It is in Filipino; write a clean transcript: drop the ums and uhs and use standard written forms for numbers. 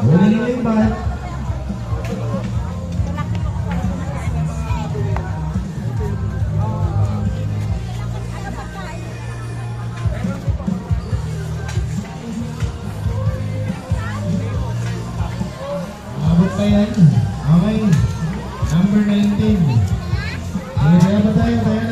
Huli nila yung bat. Abot pa yan. Okay. Number 19. Kaya ba tayo?